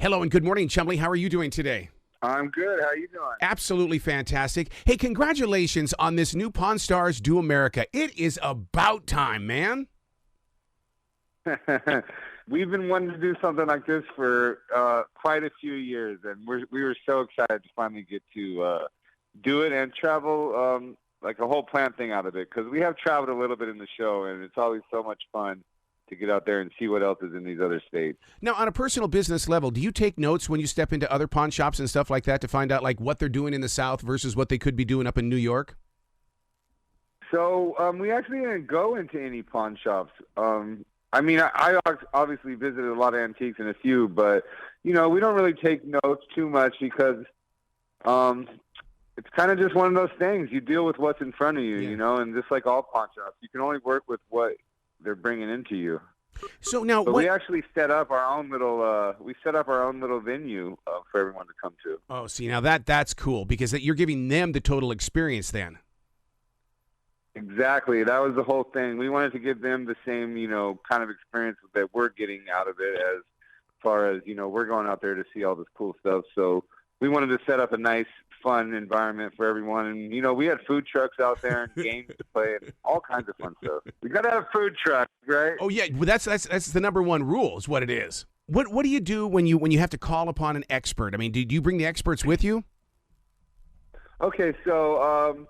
Hello and good morning, Chumlee. How are you doing today? I'm good. How you doing? Absolutely fantastic. Hey, congratulations on this new Pawn Stars Do America. It is about time, man. We've been wanting to do something like this for quite a few years, and we were so excited to finally get to do it and travel like a whole planned thing out of it, because we have traveled a little bit in the show, and it's always so much fun to get out there and see what else is in these other states. Now, on a personal business level, do you take notes when you step into other pawn shops and stuff like that to find out like what they're doing in the South versus what they could be doing up in New York? So we actually didn't go into any pawn shops. I mean, I obviously visited a lot of antiques and a few, but, we don't really take notes too much because it's kind of just one of those things. You deal with what's in front of you, and just like all pawn shops, you can only work with what they're bringing into you. So now, we actually set up our own little venue for everyone to come to. Oh, see, now that's cool because you're giving them the total experience then. Exactly. That was the whole thing. We wanted to give them the same, kind of experience that we're getting out of it as far as, we're going out there to see all this cool stuff. So we wanted to set up a nice, fun environment for everyone. And, we had food trucks out there and games to play and all kinds of fun stuff. We got to have food trucks, right? Oh, yeah. Well, that's the number one rule is what it is. What do you do when you have to call upon an expert? I mean, do you bring the experts with you? Okay, so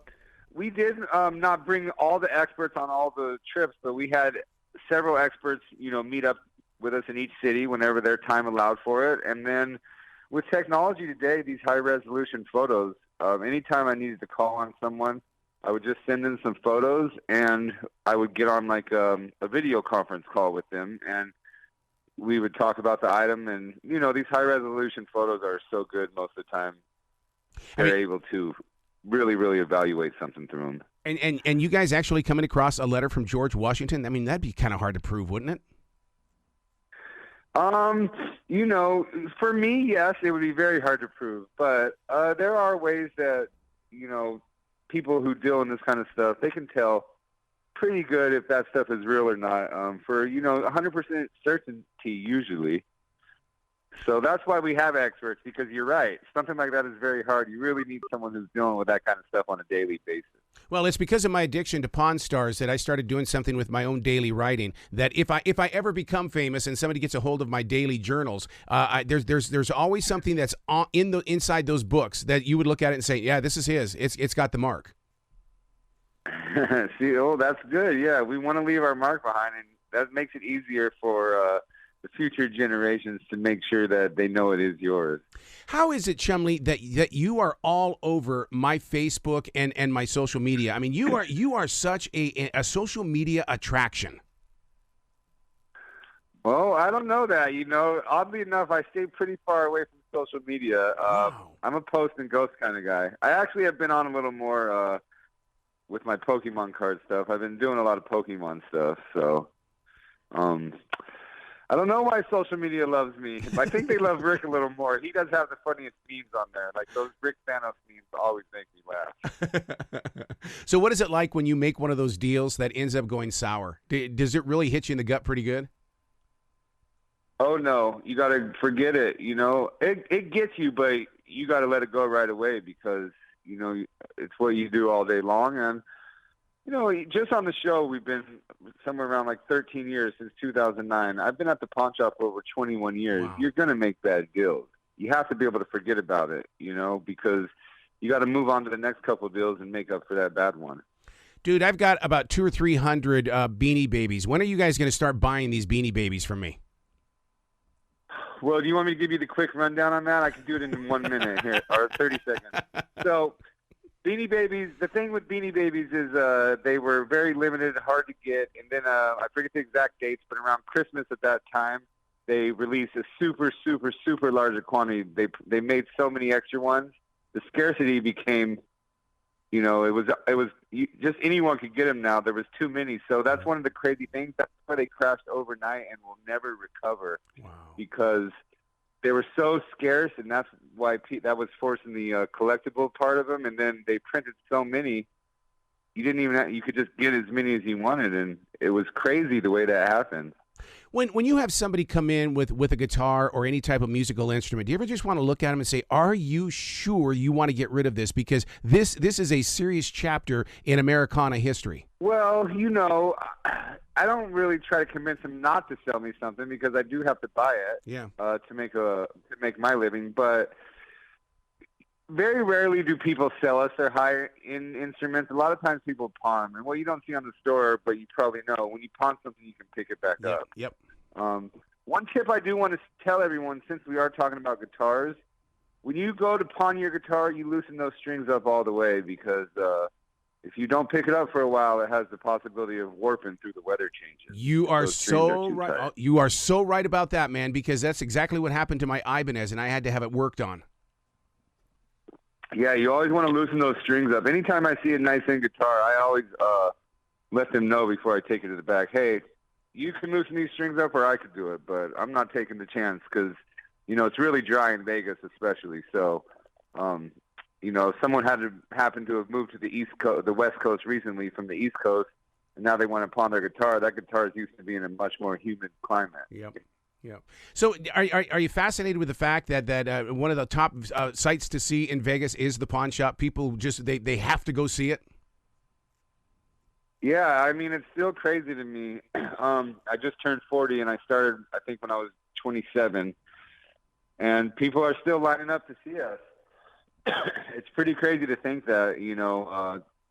we did not bring all the experts on all the trips, but we had several experts, meet up with us in each city whenever their time allowed for it. And then with technology today, these high-resolution photos, anytime I needed to call on someone, I would just send in some photos, and I would get on like a video conference call with them, and we would talk about the item. And, these high-resolution photos are so good most of the time. They're able to really, really evaluate something through them. And you guys actually coming across a letter from George Washington? I mean, that'd be kind of hard to prove, wouldn't it? For me, yes, it would be very hard to prove. But there are ways that, people who deal in this kind of stuff, they can tell pretty good if that stuff is real or not for, 100% certainty usually. So that's why we have experts, because you're right. Something like that is very hard. You really need someone who's dealing with that kind of stuff on a daily basis. Well, it's because of my addiction to Pawn Stars that I started doing something with my own daily writing. That if I ever become famous and somebody gets a hold of my daily journals, there's always something that's inside those books that you would look at it and say, yeah, this is his. It's got the mark. See, that's good. Yeah, we want to leave our mark behind, and that makes it easier for the future generations to make sure that they know it is yours. How is it, Chumlee, that you are all over my Facebook and my social media? I mean, you are such a social media attraction. Well, I don't know that. Oddly enough, I stay pretty far away from social media. Wow. I'm a post and ghost kind of guy. I actually have been on a little more with my Pokemon card stuff. I've been doing a lot of Pokemon stuff, so I don't know why social media loves me. I think they love Rick a little more. He does have the funniest memes on there. Like those Rick Thanos memes always make me laugh. So what is it like when you make one of those deals that ends up going sour? Does it really hit you in the gut pretty good? Oh, no. You got to forget it. It gets you, but you got to let it go right away because, it's what you do all day long. And, just on the show, we've been somewhere around like 13 years since 2009. I've been at the pawn shop for over 21 years. Wow. You're going to make bad deals. You have to be able to forget about it, because you got to move on to the next couple of deals and make up for that bad one. Dude, I've got about 200 or 300 Beanie Babies. When are you guys going to start buying these Beanie Babies from me? Well, do you want me to give you the quick rundown on that? I can do it in 1 minute here, or 30 seconds. So Beanie Babies, the thing with Beanie Babies is they were very limited, hard to get, and then I forget the exact dates, but around Christmas at that time, they released a super, super, super larger quantity. They made so many extra ones. The scarcity became, it was just anyone could get them now. There was too many, so that's one of the crazy things. That's why they crashed overnight and will never recover. Wow. Because they were so scarce, and that's why that was forcing the collectible part of them. And then they printed so many, you could just get as many as you wanted, and it was crazy the way that happened. When you have somebody come in with a guitar or any type of musical instrument, do you ever just want to look at them and say, "Are you sure you want to get rid of this? Because this is a serious chapter in Americana history." Well, I don't really try to convince them not to sell me something because I do have to buy it. Yeah. To make my living, but very rarely do people sell us their high-end instruments. A lot of times people pawn them. And what you don't see on the store, but you probably know, when you pawn something, you can pick it back up. Yep. One tip I do want to tell everyone, since we are talking about guitars, when you go to pawn your guitar, you loosen those strings up all the way because if you don't pick it up for a while, it has the possibility of warping through the weather changes. You are so right. Tight. You are so right about that, man, because that's exactly what happened to my Ibanez, and I had to have it worked on. Yeah, you always want to loosen those strings up. Anytime I see a nice end guitar, I always let them know before I take it to the back, hey, you can loosen these strings up or I could do it, but I'm not taking the chance because, it's really dry in Vegas especially. So, if someone happened to have moved to the West Coast recently from the East Coast, and now they want to pawn their guitar, that guitar is used to be in a much more humid climate. Yep. Yeah. So are you fascinated with the fact that one of the top sites to see in Vegas is the pawn shop? People just they have to go see it. Yeah, I mean, it's still crazy to me. I just turned 40, and I started, I think, when I was 27, and people are still lining up to see us. It's pretty crazy to think that,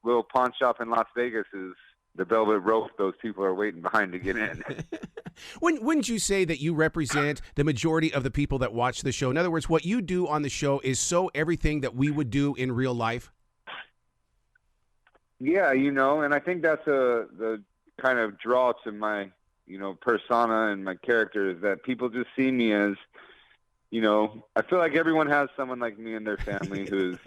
little pawn shop in Las Vegas is the velvet rope those people are waiting behind to get in. Wouldn't you say that you represent the majority of the people that watch the show? In other words, what you do on the show is so everything that we would do in real life? Yeah, and I think that's the kind of draw to my, persona and my character is that people just see me as, I feel like everyone has someone like me in their family who's,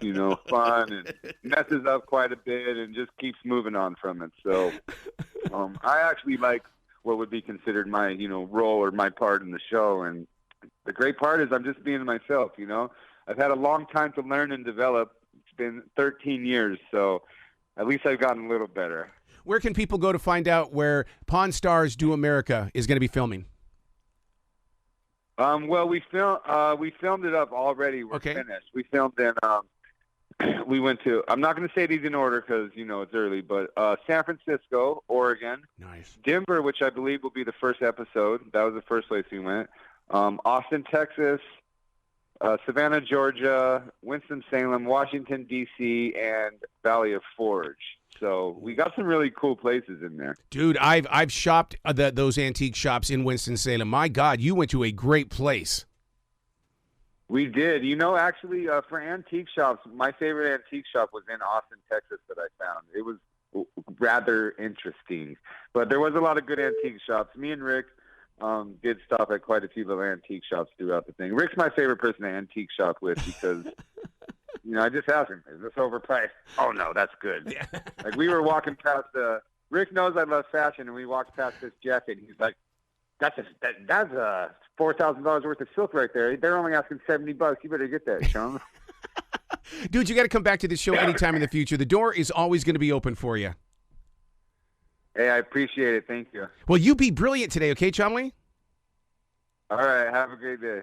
fun and messes up quite a bit and just keeps moving on from it. So I actually like what would be considered my, role or my part in the show. And the great part is I'm just being myself, I've had a long time to learn and develop. It's been 13 years, so at least I've gotten a little better. Where can people go to find out where Pawn Stars Do America is going to be filming? Well, we filmed it up already. We're finished. We filmed in, we went to, I'm not going to say these in order because, it's early, but San Francisco, Oregon. Nice. Denver, which I believe will be the first episode. That was the first place we went. Austin, Texas, Savannah, Georgia, Winston-Salem, Washington, D.C., and Valley of Forge. So we got some really cool places in there. Dude, I've shopped those antique shops in Winston-Salem. My God, you went to a great place. We did. Actually, for antique shops, my favorite antique shop was in Austin, Texas that I found. It was rather interesting. But there was a lot of good antique shops. Me and Rick did stop at quite a few little antique shops throughout the thing. Rick's my favorite person to antique shop with because... I just asked him, is this overpriced? Oh, no, that's good. Yeah. Like, we were walking past, Rick knows I love fashion, and we walked past this jacket, and he's like, that's $4,000 worth of silk right there. They're only asking $70. You better get that, Sean. Dude, you got to come back to the show anytime in the future. The door is always going to be open for you. Hey, I appreciate it. Thank you. Well, you be brilliant today, okay, Chumlee? All right. Have a great day.